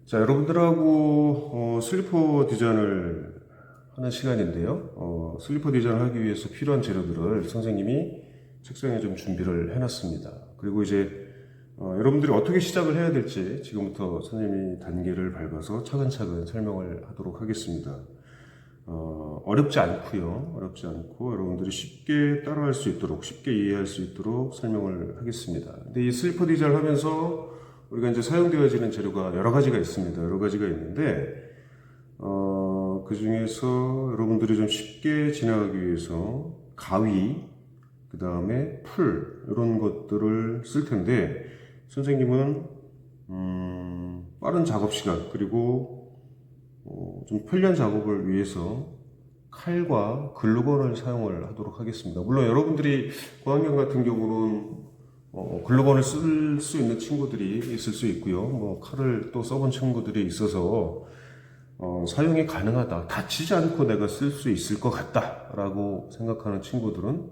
자, 여러분들하고 슬리퍼 디자인을 하는 시간인데요. 슬리퍼 디자인을 하기 위해서 필요한 재료들을 선생님이 책상에 좀 준비를 해놨습니다. 그리고 이제 여러분들이 어떻게 시작을 해야 될지 지금부터 선생님이 단계를 밟아서 차근차근 설명을 하도록 하겠습니다. 어렵지 않고요. 어렵지 않고 여러분들이 쉽게 따라할 수 있도록, 쉽게 이해할 수 있도록 설명을 하겠습니다. 근데 이 슬리퍼 디자인을 하면서 우리가 이제 사용되어지는 재료가 여러 가지가 있습니다. 여러 가지가 있는데, 그 중에서 여러분들이 좀 쉽게 지나가기 위해서 가위, 그 다음에 풀, 이런 것들을 쓸 텐데, 선생님은, 빠른 작업 시간, 그리고 좀 편리한 작업을 위해서 칼과 글루건을 사용을 하도록 하겠습니다. 물론 여러분들이 고학년 같은 경우는 글루건을 쓸 수 있는 친구들이 있을 수 있고요. 뭐 칼을 또 써본 친구들이 있어서 사용이 가능하다. 다치지 않고 내가 쓸 수 있을 것 같다라고 생각하는 친구들은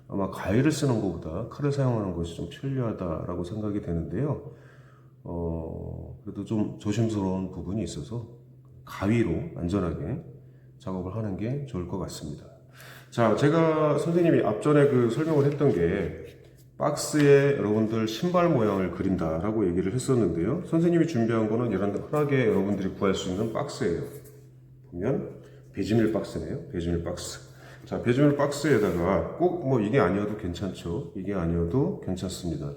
아마 가위를 쓰는 것보다 칼을 사용하는 것이 좀 편리하다라고 생각이 되는데요. 그래도 좀 조심스러운 부분이 있어서 가위로 안전하게 작업을 하는 게 좋을 것 같습니다. 자, 제가 선생님이 앞전에 그 설명을 했던 게 박스에 여러분들 신발 모양을 그린다라고 얘기를 했었는데요. 선생님이 준비한 거는 이런 흔하게 여러분들이 구할 수 있는 박스예요. 보면 배지밀 박스네요. 배지밀 박스. 자, 배지밀 박스에다가 꼭 뭐 이게 아니어도 괜찮죠. 이게 아니어도 괜찮습니다.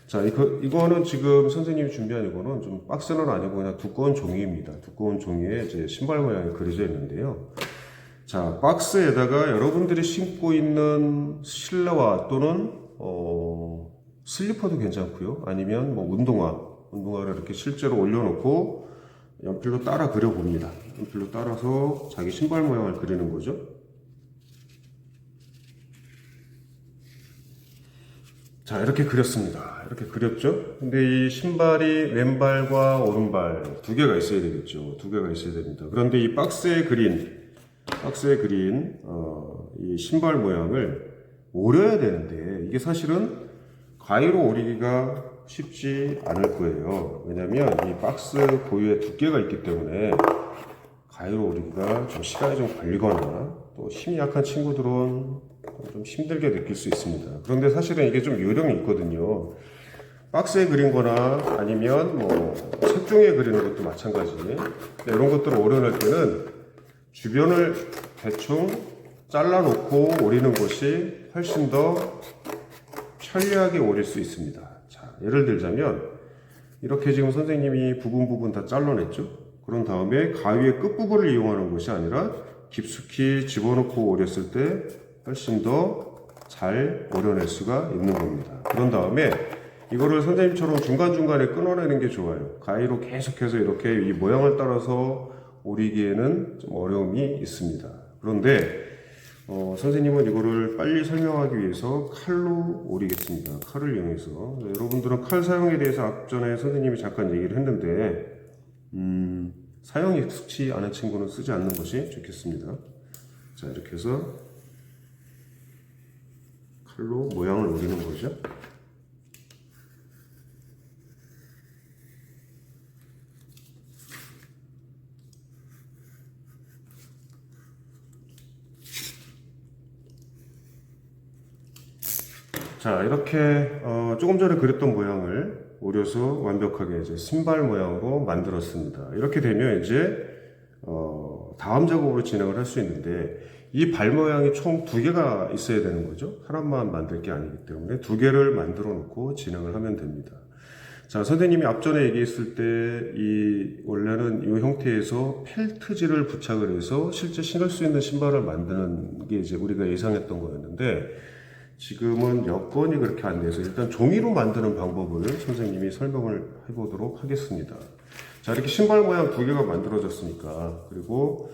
자, 이거는 지금 선생님이 준비한 이거는 좀 박스는 아니고 그냥 두꺼운 종이입니다. 두꺼운 종이에 이제 신발 모양이 그려져 있는데요. 자, 박스에다가 여러분들이 신고 있는 실내화 또는 슬리퍼도 괜찮고요. 아니면 뭐 운동화를 이렇게 실제로 올려놓고 연필로 따라 그려봅니다. 연필로 따라서 자기 신발 모양을 그리는 거죠. 자, 이렇게 그렸습니다. 이렇게 그렸죠? 근데 이 신발이 왼발과 오른발 두 개가 있어야 되겠죠. 두 개가 있어야 됩니다. 그런데 이 박스에 그린 이 신발 모양을 오려야 되는데 이게 사실은 가위로 오리기가 쉽지 않을 거예요. 왜냐면 이 박스 고유의 두께가 있기 때문에 가위로 오리기가 좀 시간이 좀 걸리거나 또 힘이 약한 친구들은 좀 힘들게 느낄 수 있습니다. 그런데 사실은 이게 좀 요령이 있거든요. 박스에 그린 거나 아니면 뭐 책종이에 그리는 것도 마찬가지. 이런 것들을 오려낼 때는 주변을 대충 잘라놓고 오리는 것이 훨씬 더 편리하게 오릴 수 있습니다. 자, 예를 들자면 이렇게 지금 선생님이 부분 다 잘라냈죠. 그런 다음에 가위의 끝부분을 이용하는 것이 아니라 깊숙이 집어넣고 오렸을 때 훨씬 더 잘 오려낼 수가 있는 겁니다. 그런 다음에 이거를 선생님처럼 중간중간에 끊어내는 게 좋아요. 가위로 계속해서 이렇게 이 모양을 따라서 오리기에는 좀 어려움이 있습니다. 그런데 선생님은 이거를 빨리 설명하기 위해서 칼로 오리겠습니다. 칼을 이용해서. 여러분들은 칼 사용에 대해서 앞전에 선생님이 잠깐 얘기를 했는데 사용이 익숙치 않은 친구는 쓰지 않는 것이 좋겠습니다. 자, 이렇게 해서 칼로 모양을 오리는 거죠. 자, 이렇게 조금 전에 그렸던 모양을 오려서 완벽하게 이제 신발 모양으로 만들었습니다. 이렇게 되면 이제 다음 작업으로 진행을 할 수 있는데 이 발 모양이 총 두 개가 있어야 되는 거죠. 하나만 만들 게 아니기 때문에 두 개를 만들어 놓고 진행을 하면 됩니다. 자, 선생님이 앞전에 얘기했을 때 원래는 이 형태에서 펠트지를 부착을 해서 실제 신을 수 있는 신발을 만드는 게 이제 우리가 예상했던 거였는데 지금은 여건이 그렇게 안 돼서 일단 종이로 만드는 방법을 선생님이 설명을 해보도록 하겠습니다. 자, 이렇게 신발 모양 두 개가 만들어졌으니까 그리고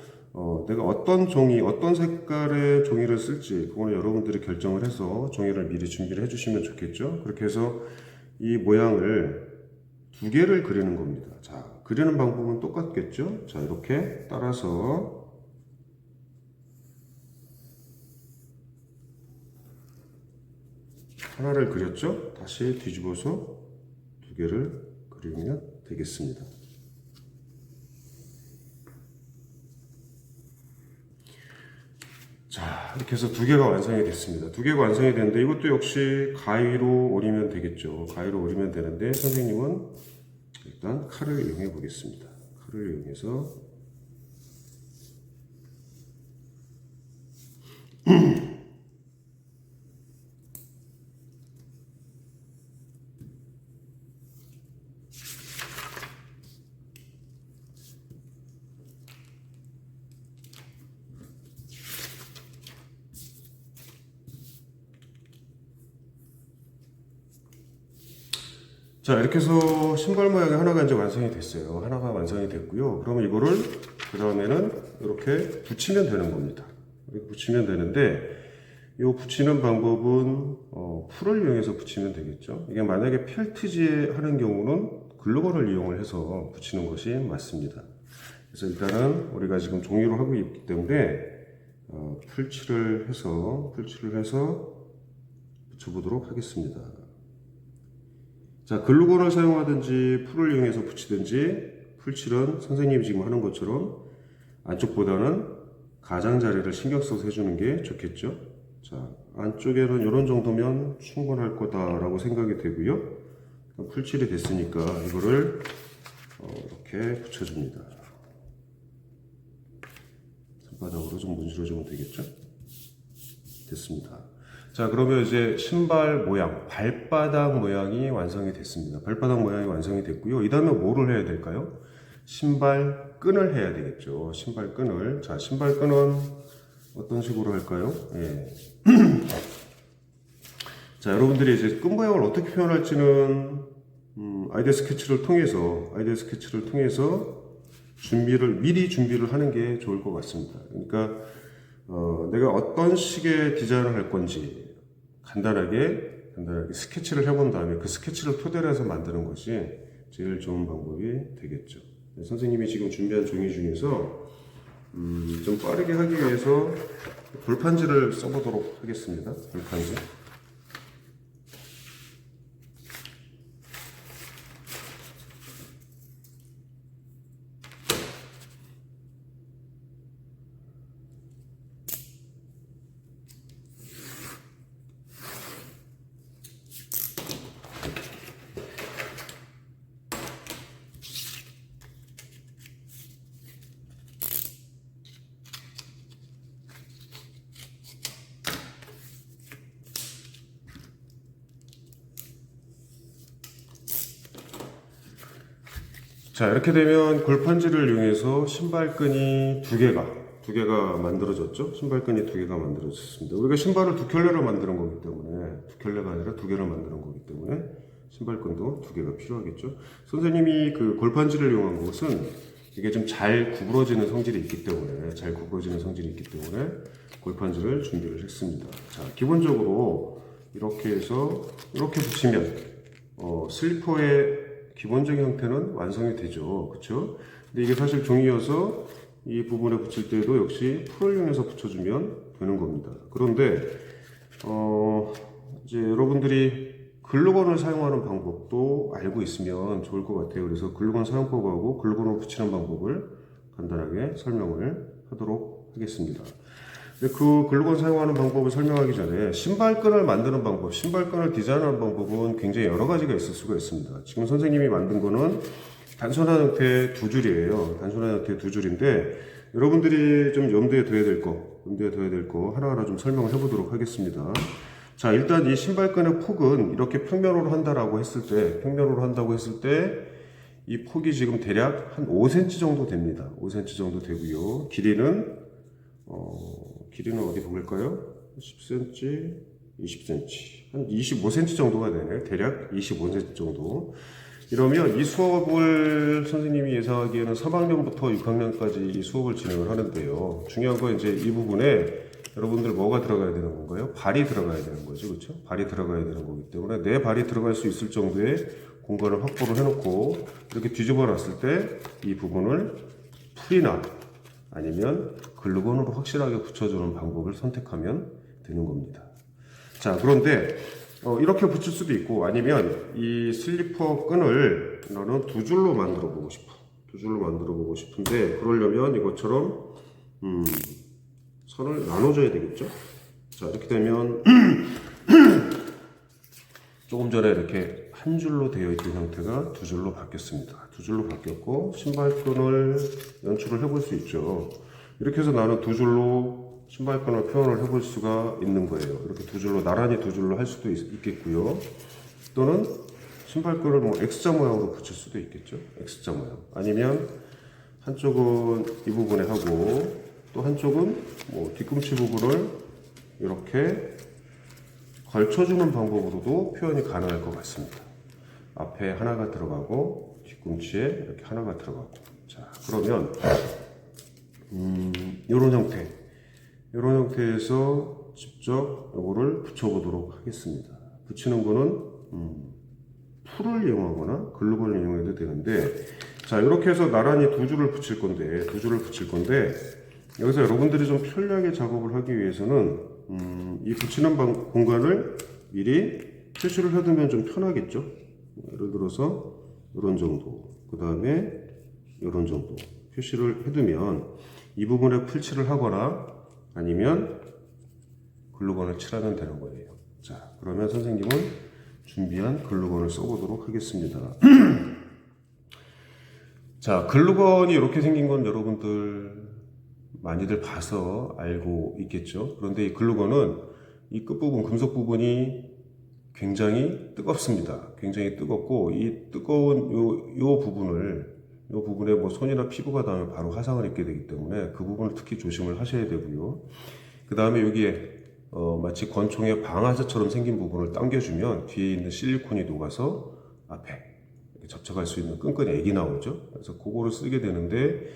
내가 어떤 종이, 어떤 색깔의 종이를 쓸지 그거는 여러분들이 결정을 해서 종이를 미리 준비를 해주시면 좋겠죠. 그렇게 해서 이 모양을 두 개를 그리는 겁니다. 자, 그리는 방법은 똑같겠죠. 자, 이렇게 따라서 하나를 그렸죠? 다시 뒤집어서 두 개를 그리면 되겠습니다. 자, 이렇게 해서 두 개가 완성이 됐습니다. 두 개가 완성이 됐는데 이것도 역시 가위로 오리면 되겠죠. 가위로 오리면 되는데 선생님은 일단 칼을 이용해 보겠습니다. 칼을 이용해서 자, 이렇게 해서 신발 모양이 하나가 이제 완성이 됐어요. 하나가 완성이 됐고요. 그러면 이거를 그 다음에는 이렇게 붙이면 되는 겁니다. 이렇게 붙이면 되는데 이 붙이는 방법은 풀을 이용해서 붙이면 되겠죠. 이게 만약에 펠트지에 하는 경우는 글루건을 이용을 해서 붙이는 것이 맞습니다. 그래서 일단은 우리가 지금 종이로 하고 있기 때문에 풀칠을 해서 붙여보도록 하겠습니다. 자, 글루건을 사용하든지 풀을 이용해서 붙이든지 풀칠은 선생님이 지금 하는 것처럼 안쪽보다는 가장자리를 신경 써서 해주는 게 좋겠죠. 자, 안쪽에는 이런 정도면 충분할 거다라고 생각이 되고요. 풀칠이 됐으니까 이거를 이렇게 붙여줍니다. 손바닥으로 좀 문질러주면 되겠죠. 됐습니다. 자, 그러면 이제 신발 모양, 발바닥 모양이 완성이 됐습니다. 발바닥 모양이 완성이 됐고요. 이 다음에 뭐를 해야 될까요? 신발 끈을 해야 되겠죠. 신발 끈을. 자, 신발 끈은 어떤 식으로 할까요? 예. 자, 여러분들이 이제 끈 모양을 어떻게 표현할지는 아이디어 스케치를 통해서 미리 준비를 하는 게 좋을 것 같습니다. 그러니까 내가 어떤 식의 디자인을 할 건지 간단하게 스케치를 해본 다음에 그 스케치를 토대로 해서 만드는 것이 제일 좋은 방법이 되겠죠. 선생님이 지금 준비한 종이 중에서 좀 빠르게 하기 위해서 볼판지를 써보도록 하겠습니다. 볼판지. 자, 이렇게 되면 골판지를 이용해서 신발끈이 두 개가 만들어졌죠. 신발끈이 두 개가 만들어졌습니다. 우리가 신발을 두 켤레를 만드는 거기 때문에 두 켤레가 아니라 두 개를 만드는 거기 때문에 신발끈도 두 개가 필요하겠죠. 선생님이 그 골판지를 이용한 것은 이게 좀 잘 구부러지는 성질이 있기 때문에 골판지를 준비를 했습니다. 자, 기본적으로 이렇게 해서 이렇게 붙이면 슬리퍼의 기본적인 형태는 완성이 되죠. 그렇죠? 근데 이게 사실 종이여서 이 부분에 붙일 때도 역시 풀을 이용해서 붙여주면 되는 겁니다. 그런데 이제 여러분들이 글루건을 사용하는 방법도 알고 있으면 좋을 것 같아요. 그래서 글루건 사용법하고 글루건을 붙이는 방법을 간단하게 설명을 하도록 하겠습니다. 그 글루건 사용하는 방법을 설명하기 전에 신발끈을 만드는 방법, 신발끈을 디자인하는 방법은 굉장히 여러 가지가 있을 수가 있습니다. 지금 선생님이 만든 거는 단순한 형태의 두 줄이에요. 단순한 형태의 두 줄인데 여러분들이 좀 염두에 둬야 될 거 하나하나 좀 설명을 해보도록 하겠습니다. 자, 일단 이 신발끈의 폭은 이렇게 평면으로 한다고 했을 때 이 폭이 지금 대략 한 5cm 정도 됩니다. 5cm 정도 되고요. 길이는 어디 볼까요? 10cm, 20cm, 한 25cm 정도가 되네요. 대략 25cm 정도. 이러면 이 수업을 선생님이 예상하기에는 3학년부터 6학년까지 이 수업을 진행을 하는데요. 중요한 건 이제 이 부분에 여러분들 뭐가 들어가야 되는 건가요? 발이 들어가야 되는 거죠. 그렇죠? 발이 들어가야 되는 거기 때문에 내 발이 들어갈 수 있을 정도의 공간을 확보를 해놓고 이렇게 뒤집어 놨을 때 이 부분을 풀이나 아니면 글루건으로 확실하게 붙여주는 방법을 선택하면 되는 겁니다. 자, 그런데 이렇게 붙일 수도 있고 아니면 이 슬리퍼 끈을 나는 두 줄로 만들어 보고 싶은데 그러려면 이것처럼 선을 나눠줘야 되겠죠. 자, 이렇게 되면 조금 전에 이렇게 한 줄로 되어 있던 형태가 두 줄로 바뀌었습니다. 두 줄로 바뀌었고 신발끈을 연출을 해볼 수 있죠. 이렇게 해서 나는 두 줄로 신발끈을 표현을 해볼 수가 있는 거예요. 이렇게 두 줄로 나란히 두 줄로 할 수도 있겠고요. 또는 신발끈을 뭐 X자 모양으로 붙일 수도 있겠죠. X자 모양. 아니면 한쪽은 이 부분에 하고 또 한쪽은 뭐 뒤꿈치 부분을 이렇게 걸쳐주는 방법으로도 표현이 가능할 것 같습니다. 앞에 하나가 들어가고 뒤꿈치에 이렇게 하나가 들어가고. 자, 그러면 이런 형태에서 직접 이거를 붙여보도록 하겠습니다. 붙이는 거는 풀을 이용하거나 글루건을 이용해도 되는데, 자, 이렇게 해서 나란히 두 줄을 붙일 건데 여기서 여러분들이 좀 편리하게 작업을 하기 위해서는 이 붙이는 공간을 미리 표시를 해두면 좀 편하겠죠. 예를 들어서 이런 정도, 그 다음에 이런 정도 표시를 해두면 이 부분에 풀칠을 하거나 아니면 글루건을 칠하면 되는 거예요. 자, 그러면 선생님은 준비한 글루건을 써보도록 하겠습니다. 자, 글루건이 이렇게 생긴 건 여러분들 많이들 봐서 알고 있겠죠. 그런데 이 글루건은 이 끝부분, 금속 부분이 굉장히 뜨겁습니다. 굉장히 뜨겁고 이 뜨거운 요 부분에 뭐 손이나 피부가 닿으면 바로 화상을 입게 되기 때문에 그 부분을 특히 조심을 하셔야 되고요. 그 다음에 여기에 마치 권총의 방아쇠처럼 생긴 부분을 당겨주면 뒤에 있는 실리콘이 녹아서 앞에 이렇게 접촉할 수 있는 끈끈이 액이 나오죠. 그래서 그거를 쓰게 되는데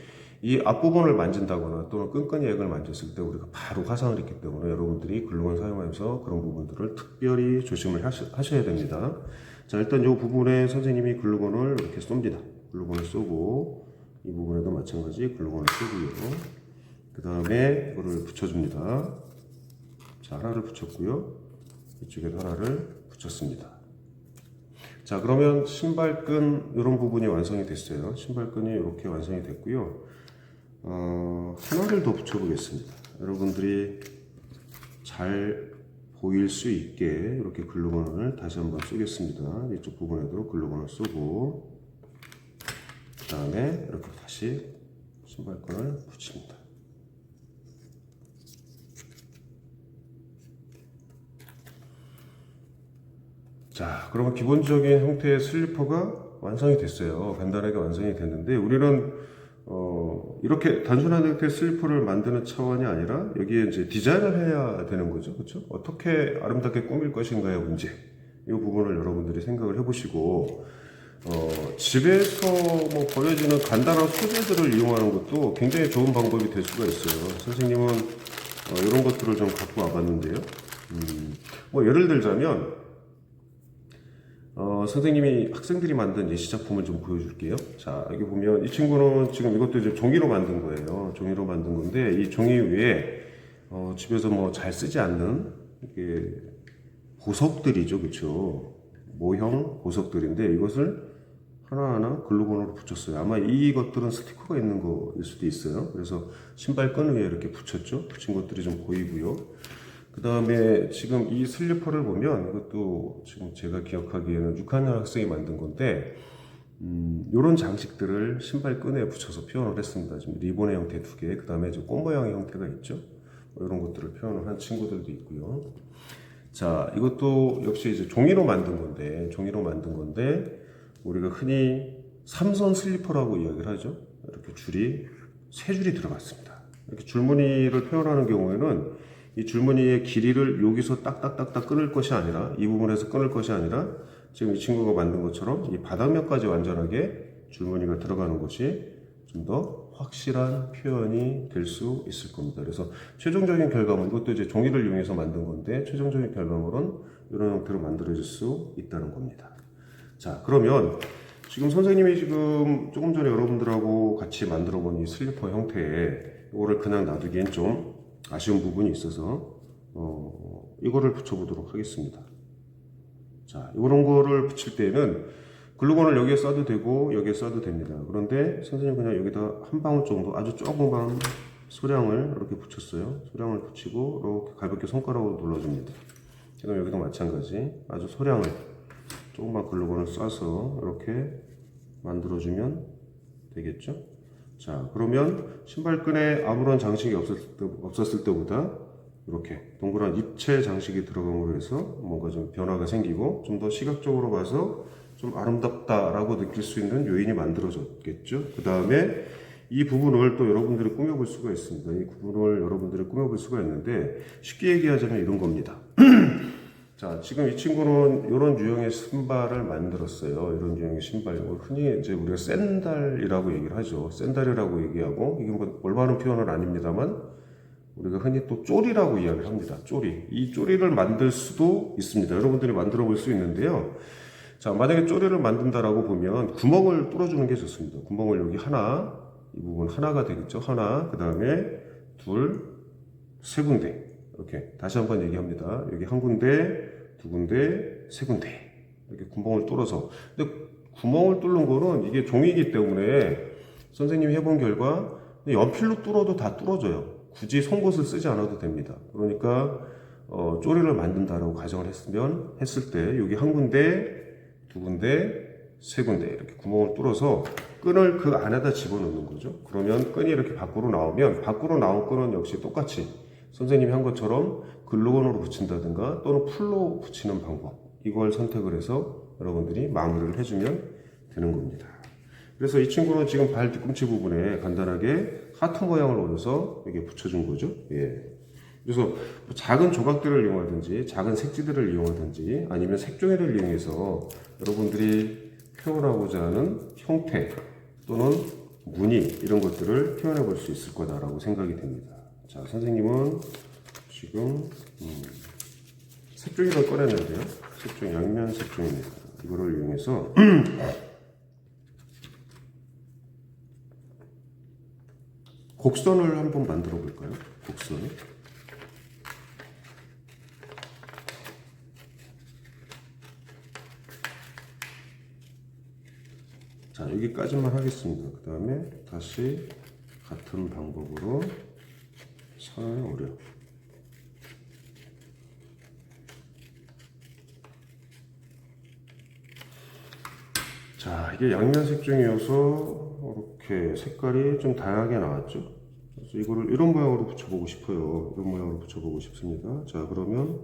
이 앞부분을 만진다거나 또는 끈끈이 액을 만졌을 때 우리가 바로 화상을 입기 때문에 여러분들이 글루건 사용하면서 그런 부분들을 특별히 조심을 하셔야 됩니다. 자, 일단 이 부분에 선생님이 글루건을 이렇게 쏩니다. 글루건을 쏘고 이 부분에도 마찬가지 글루건을 쏘고요. 그 다음에 이거를 붙여줍니다. 자, 하나를 붙였고요. 이쪽에도 하나를 붙였습니다. 자, 그러면 신발끈 이런 부분이 완성이 됐어요. 신발끈이 이렇게 완성이 됐고요. 하나를 더 붙여보겠습니다. 여러분들이 잘 보일 수 있게 이렇게 글루건을 다시 한번 쏘겠습니다. 이쪽 부분에도 글루건을 쏘고 그 다음에 이렇게 다시 신발끈을 붙입니다. 자, 그러면 기본적인 형태의 슬리퍼가 완성이 됐어요. 간단하게 완성이 됐는데 우리는 이렇게 단순한 형태의 슬리퍼를 만드는 차원이 아니라 여기에 이제 디자인을 해야 되는 거죠. 그렇죠? 어떻게 아름답게 꾸밀 것인가의 문제. 이 부분을 여러분들이 생각을 해보시고 집에서 뭐 버려지는 간단한 소재들을 이용하는 것도 굉장히 좋은 방법이 될 수가 있어요. 선생님은 이런 것들을 좀 갖고 와봤는데요. 뭐 예를 들자면 선생님이 학생들이 만든 예시작품을 좀 보여줄게요. 자, 여기 보면 이 친구는 지금 이것도 이제 종이로 만든 거예요. 종이로 만든 건데 이 종이 위에 집에서 뭐 잘 쓰지 않는 이게 보석들이죠, 그렇죠? 모형 보석들인데 이것을 하나하나 글루건으로 붙였어요. 아마 이것들은 스티커가 있는 거일 수도 있어요. 그래서 신발끈 위에 이렇게 붙였죠. 붙인 것들이 좀 보이고요. 그 다음에 지금 이 슬리퍼를 보면 이것도 지금 제가 기억하기에는 6학년 학생이 만든 건데 이런 장식들을 신발끈에 붙여서 표현을 했습니다. 지금 리본의 형태 2개, 그 다음에 꽃 모양의 형태가 있죠. 이런 것들을 표현을 한 친구들도 있고요. 자, 이것도 역시 이제 종이로 만든 건데 우리가 흔히 삼선 슬리퍼라고 이야기를 하죠. 이렇게 줄이 3줄이 들어갔습니다. 이렇게 줄무늬를 표현하는 경우에는 이 줄무늬의 길이를 여기서 딱딱딱딱 끊을 것이 아니라 이 부분에서 끊을 것이 아니라 지금 이 친구가 만든 것처럼 이 바닥면까지 완전하게 줄무늬가 들어가는 것이 좀 더 확실한 표현이 될 수 있을 겁니다. 그래서 최종적인 결과물, 이것도 이제 종이를 이용해서 만든 건데 최종적인 결과물은 이런 형태로 만들어질 수 있다는 겁니다. 자, 그러면 지금 선생님이 지금 조금 전에 여러분들하고 같이 만들어 본 이 슬리퍼 형태에 이거를 그냥 놔두기엔 좀 아쉬운 부분이 있어서 이거를 붙여보도록 하겠습니다. 자, 이런 거를 붙일 때는 글루건을 여기에 써도 되고 여기에 써도 됩니다. 그런데 선생님 그냥 여기다 한 방울 정도 아주 조금만 소량을 이렇게 붙였어요. 소량을 붙이고 이렇게 가볍게 손가락으로 눌러줍니다. 그다음 여기도 마찬가지 아주 소량을 조금만 글루건을 쏴서 이렇게 만들어주면 되겠죠. 자, 그러면 신발끈에 아무런 장식이 없었을 때보다 이렇게 동그란 입체 장식이 들어감으로 해서 뭔가 좀 변화가 생기고 좀 더 시각적으로 봐서 좀 아름답다라고 느낄 수 있는 요인이 만들어졌겠죠. 그 다음에 이 부분을 또 여러분들이 꾸며볼 수가 있습니다. 이 부분을 여러분들이 꾸며볼 수가 있는데 쉽게 얘기하자면 이런 겁니다. 자, 지금 이 친구는 이런 유형의 신발을 만들었어요. 이런 유형의 신발. 흔히 이제 우리가 샌달이라고 얘기를 하죠. 샌달이라고 얘기하고, 이게 뭐 올바른 표현은 아닙니다만, 우리가 흔히 또 쪼리라고 이야기를 합니다. 쪼리. 이 쪼리를 만들 수도 있습니다. 여러분들이 만들어 볼 수 있는데요. 자, 만약에 쪼리를 만든다라고 보면 구멍을 뚫어주는 게 좋습니다. 구멍을 여기 하나, 이 부분 하나가 되겠죠. 하나, 그 다음에 둘, 세 군데. 이렇게 다시 한번 얘기합니다. 여기 한 군데, 두 군데, 세 군데 이렇게 구멍을 뚫어서. 근데 구멍을 뚫는 거는 이게 종이기 때문에 선생님이 해본 결과 연필로 뚫어도 다 뚫어져요. 굳이 송곳을 쓰지 않아도 됩니다. 그러니까 쪼리를 만든다라고 가정을 했을 때 여기 한 군데, 두 군데, 세 군데 이렇게 구멍을 뚫어서 끈을 그 안에다 집어넣는 거죠. 그러면 끈이 이렇게 밖으로 나오면 밖으로 나온 끈은 역시 똑같이 선생님이 한 것처럼 글루건으로 붙인다든가 또는 풀로 붙이는 방법, 이걸 선택을 해서 여러분들이 마무리를 해주면 되는 겁니다. 그래서 이 친구는 지금 발 뒤꿈치 부분에 간단하게 하트 모양을 오려서 이렇게 붙여준 거죠. 예. 그래서 작은 조각들을 이용하든지 작은 색지들을 이용하든지 아니면 색종이를 이용해서 여러분들이 표현하고자 하는 형태 또는 무늬 이런 것들을 표현해 볼 수 있을 거다라고 생각이 됩니다. 자, 선생님은 지금 색종이를 꺼냈는데요. 색종, 양면 색종입니다. 이거를 이용해서 곡선을 한번 만들어 볼까요? 곡선. 자, 여기까지만 하겠습니다. 그 다음에 다시 같은 방법으로 선을 오려. 자, 이게 양면 색종이어서 이렇게 색깔이 좀 다양하게 나왔죠. 그래서 이거를 이런 모양으로 붙여보고 싶어요. 이런 모양으로 붙여보고 싶습니다. 자, 그러면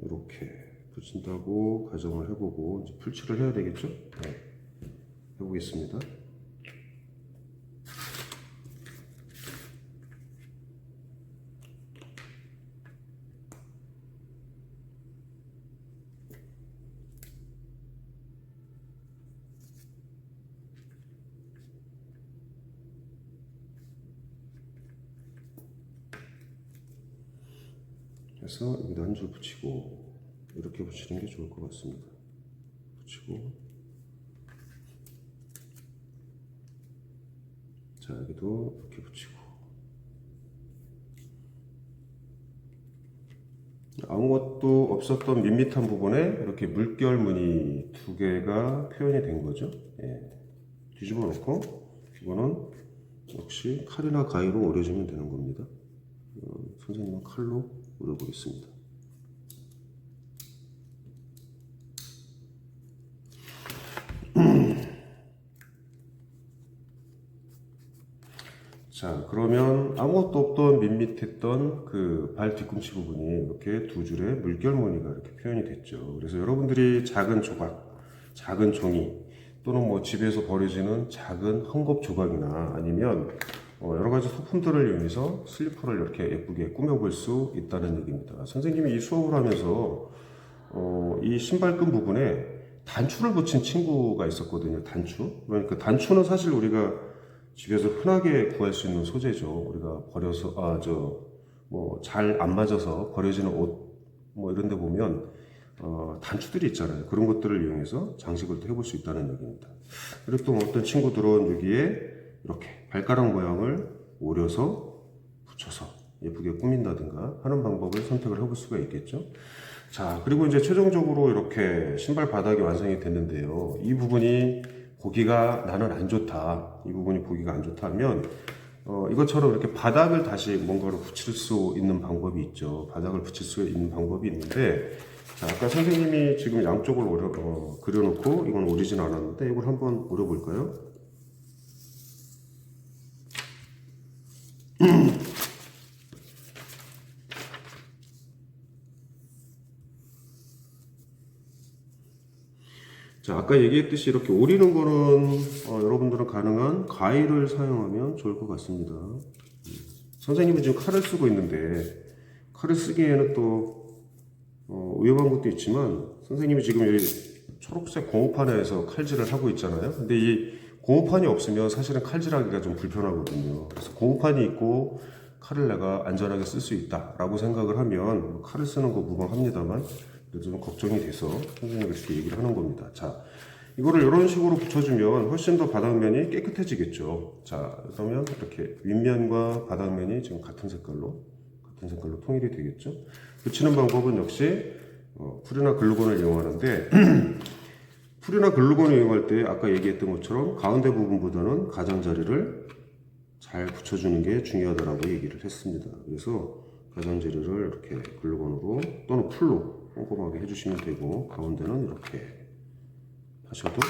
이렇게 붙인다고 가정을 해보고 이제 풀칠을 해야 되겠죠. 네. 해보겠습니다. 그래서 여기다 한 줄 붙이고 이렇게 붙이는 게 좋을 것 같습니다. 붙이고 자, 여기도 이렇게 붙이고 아무것도 없었던 밋밋한 부분에 이렇게 물결 무늬 두 개가 표현이 된 거죠. 예. 뒤집어 놓고 이거는 역시 칼이나 가위로 오려주면 되는 겁니다. 선생님은 칼로 오려보겠습니다. 자, 그러면 아무것도 없던 밋밋했던 그 발 뒤꿈치 부분이 이렇게 두 줄의 물결 무늬가 이렇게 표현이 됐죠. 그래서 여러분들이 작은 조각, 작은 종이 또는 뭐 집에서 버려지는 작은 헝겊 조각이나 아니면 여러 가지 소품들을 이용해서 슬리퍼를 이렇게 예쁘게 꾸며볼 수 있다는 얘기입니다. 선생님이 이 수업을 하면서 이 신발끈 부분에 단추를 붙인 친구가 있었거든요. 단추. 그러니까 단추는 사실 우리가 집에서 흔하게 구할 수 있는 소재죠. 우리가 버려서 뭐 잘 안 맞아서 버려지는 옷 뭐 이런 데 보면 단추들이 있잖아요. 그런 것들을 이용해서 장식을 또 해볼 수 있다는 얘기입니다. 그리고 또 어떤 친구들은 여기에 이렇게 발가락 모양을 오려서 붙여서 예쁘게 꾸민다든가 하는 방법을 선택을 해볼 수가 있겠죠. 자, 그리고 이제 최종적으로 이렇게 신발 바닥이 완성이 됐는데요. 이 부분이 보기가 나는 안 좋다. 이 부분이 보기가 안 좋다 하면 이것처럼 이렇게 바닥을 다시 뭔가로 붙일 수 있는 방법이 있죠. 바닥을 붙일 수 있는 방법이 있는데, 자, 아까 선생님이 지금 양쪽을 그려놓고 이건 오리진 않았는데 이걸 한번 오려볼까요? 자, 아까 얘기했듯이 이렇게 오리는 거는 여러분들은 가능한 가위를 사용하면 좋을 것 같습니다. 선생님은 지금 칼을 쓰고 있는데 칼을 쓰기에는 또 위험한 것도 있지만 선생님이 지금 여기 초록색 고무판에서 칼질을 하고 있잖아요. 근데 이 고무판이 없으면 사실은 칼질하기가 좀 불편하거든요. 그래서 고무판이 있고 칼을 내가 안전하게 쓸 수 있다라고 생각을 하면 칼을 쓰는 거 무방합니다만 그래도 좀 걱정이 돼서 선생님이 이렇게 얘기를 하는 겁니다. 자, 이거를 이런 식으로 붙여주면 훨씬 더 바닥면이 깨끗해지겠죠. 자, 그러면 이렇게 윗면과 바닥면이 지금 같은 색깔로 통일이 되겠죠. 붙이는 방법은 역시 풀이나 글루건을 이용하는데 풀이나 글루건을 이용할 때 아까 얘기했던 것처럼 가운데 부분보다는 가장자리를 잘 붙여주는 게 중요하다고 얘기를 했습니다. 그래서 가장자리를 이렇게 글루건으로 또는 풀로 꼼꼼하게 해주시면 되고 가운데는 이렇게 하셔도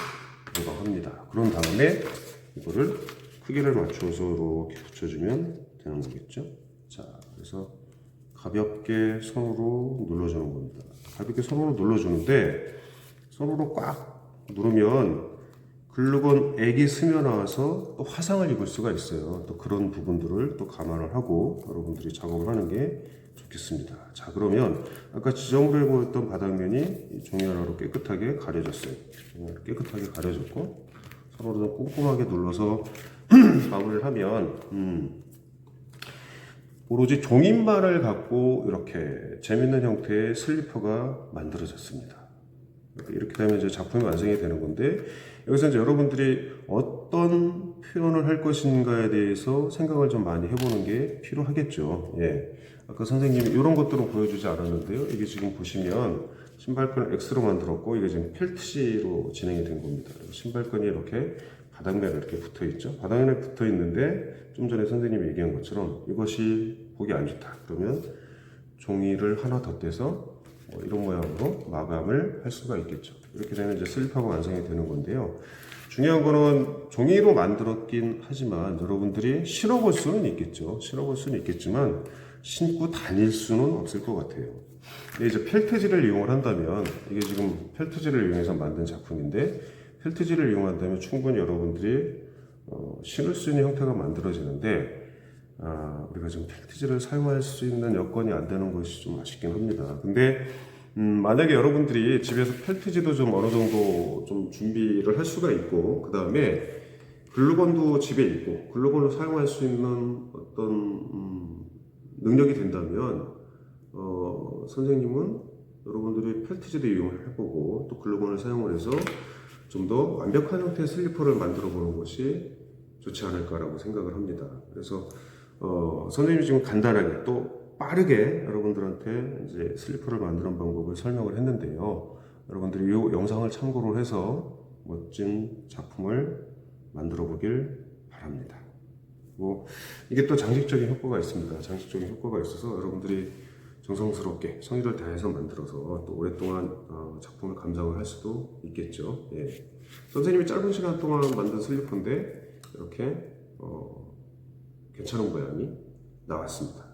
무방합니다. 그런 다음에 이거를 크기를 맞춰서 이렇게 붙여주면 되는 거겠죠. 자, 그래서 가볍게 손으로 눌러주는 겁니다. 가볍게 손으로 눌러주는데 손으로 꽉 누르면 글루건 액이 스며나와서 또 화상을 입을 수가 있어요. 또 그런 부분들을 또 감안을 하고 여러분들이 작업을 하는 게 좋겠습니다. 자, 그러면 아까 지점으로 해보였던 바닥면이 종이 하나로 깨끗하게 가려졌어요. 깨끗하게 가려졌고 손으로 꼼꼼하게 눌러서 마무리를 하면 오로지 종이만을 갖고 이렇게 재밌는 형태의 슬리퍼가 만들어졌습니다. 이렇게 되면 이제 작품이 완성이 되는 건데 여기서 이제 여러분들이 어떤 표현을 할 것인가에 대해서 생각을 좀 많이 해보는 게 필요하겠죠. 예. 아까 선생님이 이런 것들은 보여주지 않았는데요. 이게 지금 보시면 신발끈을 X로 만들었고 이게 지금 펠트시로 진행이 된 겁니다. 신발끈이 이렇게 바닥면에 이렇게 붙어 있죠. 바닥면에 붙어 있는데 좀 전에 선생님이 얘기한 것처럼 이것이 보기 안 좋다. 그러면 종이를 하나 더 떼서 이런 모양으로 마감을 할 수가 있겠죠. 이렇게 되면 이제 슬리퍼가 완성이 되는 건데요. 중요한 거는 종이로 만들었긴 하지만 여러분들이 신어볼 수는 있겠죠. 신어볼 수는 있겠지만 신고 다닐 수는 없을 것 같아요. 이제 펠트지를 이용을 한다면 이게 지금 펠트지를 이용해서 만든 작품인데 펠트지를 이용한다면 충분히 여러분들이 신을 수 있는 형태가 만들어지는데 우리가 지금 펠트지를 사용할 수 있는 여건이 안 되는 것이 좀 아쉽긴 합니다. 근데 만약에 여러분들이 집에서 펠트지도 좀 어느 정도 좀 준비를 할 수가 있고 그 다음에 글루건도 집에 있고 글루건을 사용할 수 있는 어떤 능력이 된다면 선생님은 여러분들이 펠트지도 이용을 해보고 또 글루건을 사용을 해서 좀 더 완벽한 형태의 슬리퍼를 만들어 보는 것이 좋지 않을까라고 생각을 합니다. 그래서 선생님이 지금 간단하게 또 빠르게 여러분들한테 이제 슬리퍼를 만드는 방법을 설명을 했는데요. 여러분들이 이 영상을 참고로 해서 멋진 작품을 만들어 보길 바랍니다. 이게 또 장식적인 효과가 있습니다. 장식적인 효과가 있어서 여러분들이 정성스럽게 성의를 다해서 만들어서 또 오랫동안 작품을 감상을 할 수도 있겠죠. 예. 선생님이 짧은 시간 동안 만든 슬리퍼인데 이렇게 괜찮은 모양이 나왔습니다.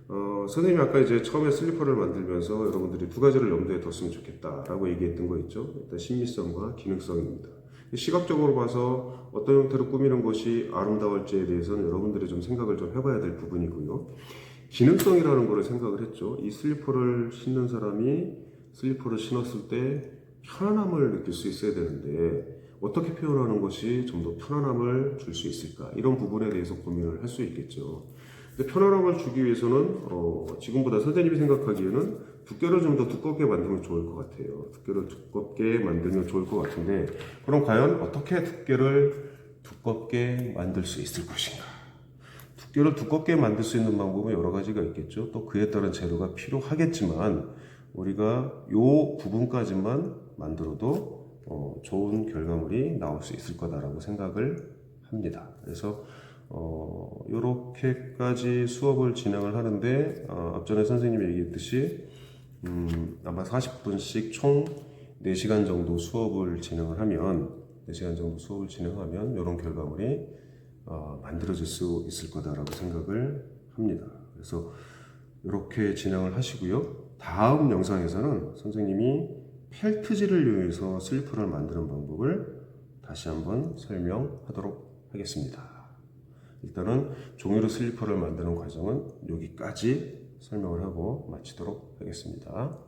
선생님이 아까 이제 처음에 슬리퍼를 만들면서 여러분들이 두 가지를 염두에 뒀으면 좋겠다라고 얘기했던 거 있죠. 일단 심미성과 기능성입니다. 시각적으로 봐서 어떤 형태로 꾸미는 것이 아름다울지에 대해서는 여러분들이 좀 생각을 좀 해봐야 될 부분이고요. 기능성이라는 거를 생각을 했죠. 이 슬리퍼를 신는 사람이 슬리퍼를 신었을 때 편안함을 느낄 수 있어야 되는데 어떻게 표현하는 것이 좀 더 편안함을 줄 수 있을까 이런 부분에 대해서 고민을 할 수 있겠죠. 근데 편안함을 주기 위해서는 지금보다 선생님이 생각하기에는 두께를 좀 더 두껍게 만들면 좋을 것 같아요. 두께를 두껍게 만들면 좋을 것 같은데 그럼 과연 어떻게 두께를 두껍게 만들 수 있을 것인가? 두께를 두껍게 만들 수 있는 방법은 여러 가지가 있겠죠. 또 그에 따른 재료가 필요하겠지만 우리가 요 부분까지만 만들어도 좋은 결과물이 나올 수 있을 거다라고 생각을 합니다. 그래서 이렇게까지 수업을 진행을 하는데 앞전에 선생님이 얘기했듯이 아마 40분씩 총 4시간 정도 수업을 진행을 하면 4시간 정도 수업을 진행하면 이런 결과물이 만들어질 수 있을 거다라고 생각을 합니다. 그래서 이렇게 진행을 하시고요. 다음 영상에서는 선생님이 펠트지를 이용해서 슬리퍼를 만드는 방법을 다시 한번 설명하도록 하겠습니다. 일단은 종이로 슬리퍼를 만드는 과정은 여기까지 설명을 하고 마치도록 하겠습니다.